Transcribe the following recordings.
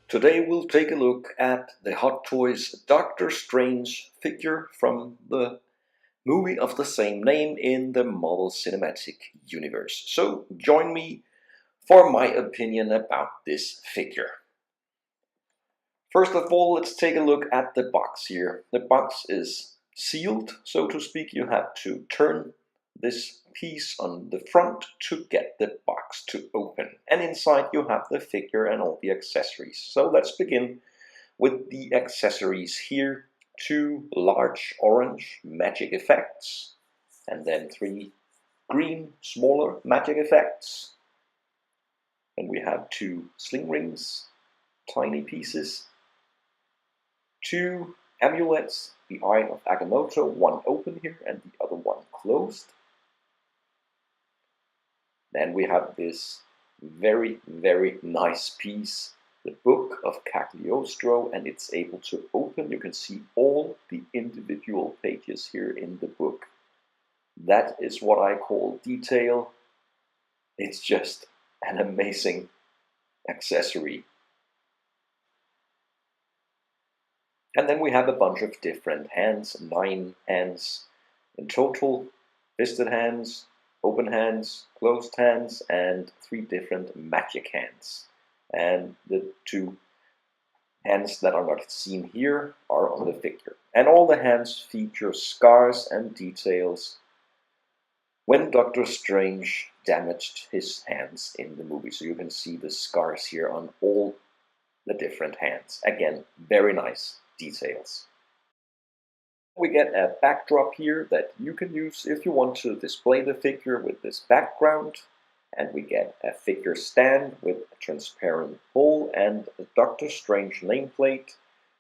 Today we'll take a look at the Hot Toys Doctor Strange figure from the movie of the same name in the Marvel Cinematic Universe. So join me for my opinion about this figure. First of all, let's take a look at the box here. The box is sealed, so to speak. You have to turn this piece on the front to get the box to open. And inside you have the figure and all the accessories. So let's begin with the accessories here. 2 large orange magic effects, and then 3 green smaller magic effects. And we have 2 sling rings, tiny pieces. 2 amulets, the Eye of Agamotto, one open here and the other one closed. Then we have this very nice piece, the Book of Cagliostro, and it's able to open. You can see all the individual pages here in the book. That is what I call detail. It's just an amazing accessory. And then we have a bunch of different hands, 9 hands in total, fisted hands, open hands, closed hands, and 3 different magic hands. And the 2 hands that are not seen here are on the figure. And all the hands feature scars and details when Doctor Strange damaged his hands in the movie. So you can see the scars here on all the different hands. Again, very nice details. We get a backdrop here that you can use if you want to display the figure with this background. And we get a figure stand with a transparent bowl and a Doctor Strange nameplate.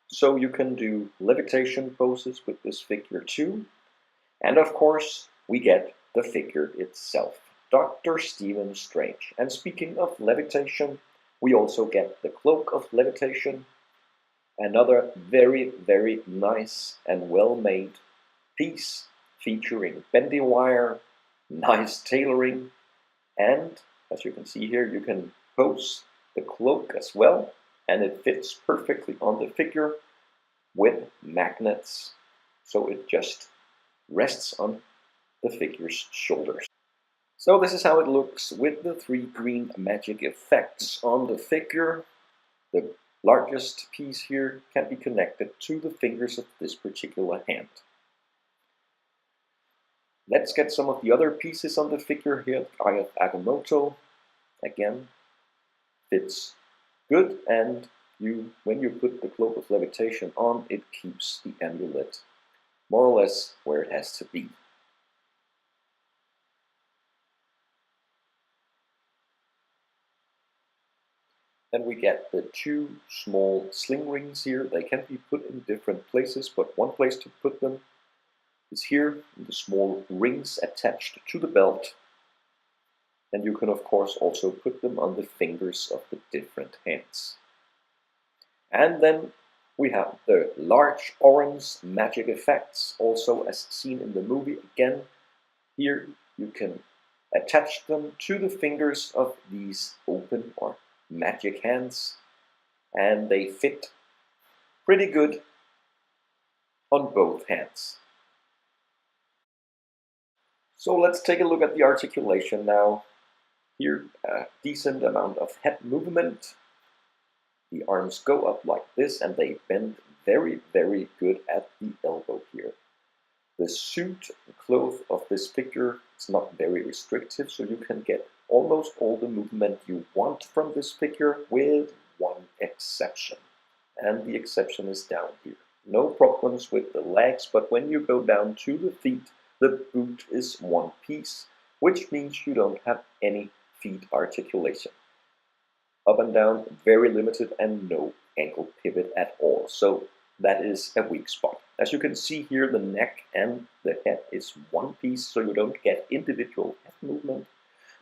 So you can do levitation poses with this figure too. And of course, we get the figure itself, Dr. Stephen Strange. And speaking of levitation, we also get the Cloak of Levitation. Another very nice and well-made piece featuring bendy wire, nice tailoring, and as you can see here, you can pose the cloak as well, and it fits perfectly on the figure with magnets, so it just rests on the figure's shoulders. So this is how it looks with the 3 green magic effects on the figure. The largest piece here can be connected to the fingers of this particular hand. Let's get some of the other pieces on the figure here. Eye of Agamotto, again, fits good, and when you put the Cloak of Levitation on, it keeps the amulet more or less where it has to be. Then we get the 2 small sling rings here. They can be put in different places, but one place to put them is here, the small rings attached to the belt. And you can of course also put them on the fingers of the different hands. And then we have the large orange magic effects, also as seen in the movie. Again, here you can attach them to the fingers of these open or magic hands, and they fit pretty good on both hands. So let's take a look at the articulation now. Here, a decent amount of head movement. The arms go up like this, and they bend very good at the elbow here. The suit cloth of this figure is not very restrictive, so you can get almost all the movement you want from this figure, with one exception. And the exception is down here. No problems with the legs, but when you go down to the feet, the boot is one piece, which means you don't have any feet articulation. Up and down, very limited, and no ankle pivot at all. So that is a weak spot. As you can see here, the neck and the head is one piece, so you don't get individual head movement,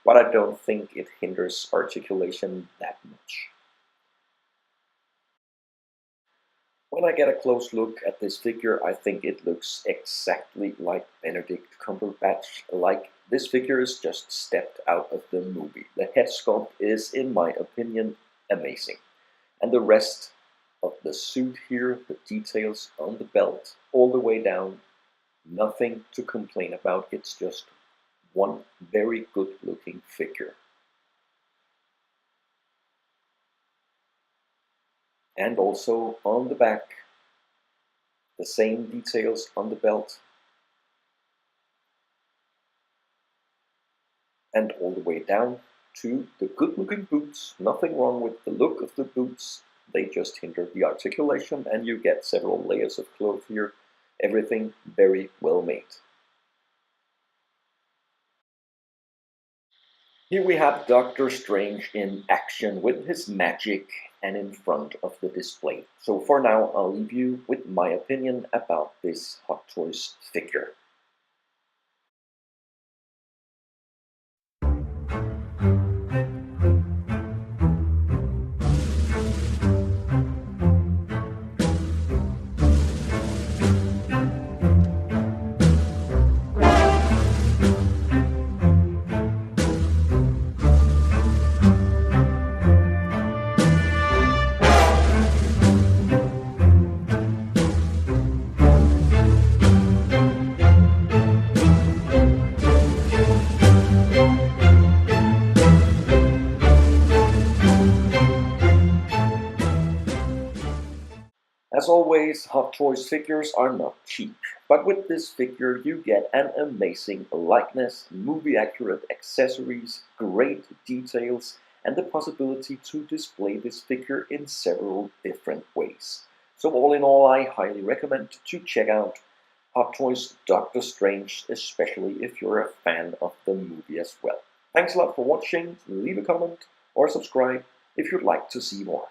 but I don't think it hinders articulation that much. When I get a close look at this figure, I think it looks exactly like Benedict Cumberbatch. Like this figure is just stepped out of the movie. The head sculpt is, in my opinion, amazing. And the rest of the suit here, the details on the belt, all the way down, nothing to complain about. It's just one very good looking figure. And also on the back, the same details on the belt. And all the way down to the good looking boots. Nothing wrong with the look of the boots. They just hinder the articulation, and you get several layers of cloth here. Everything very well made. Here we have Doctor Strange in action with his magic and in front of the display. So for now, I'll leave you with my opinion about this Hot Toys figure. As always, Hot Toys figures are not cheap, but with this figure you get an amazing likeness, movie-accurate accessories, great details, and the possibility to display this figure in several different ways. So all in all, I highly recommend to check out Hot Toys Doctor Strange, especially if you're a fan of the movie as well. Thanks a lot for watching, leave a comment or subscribe if you'd like to see more.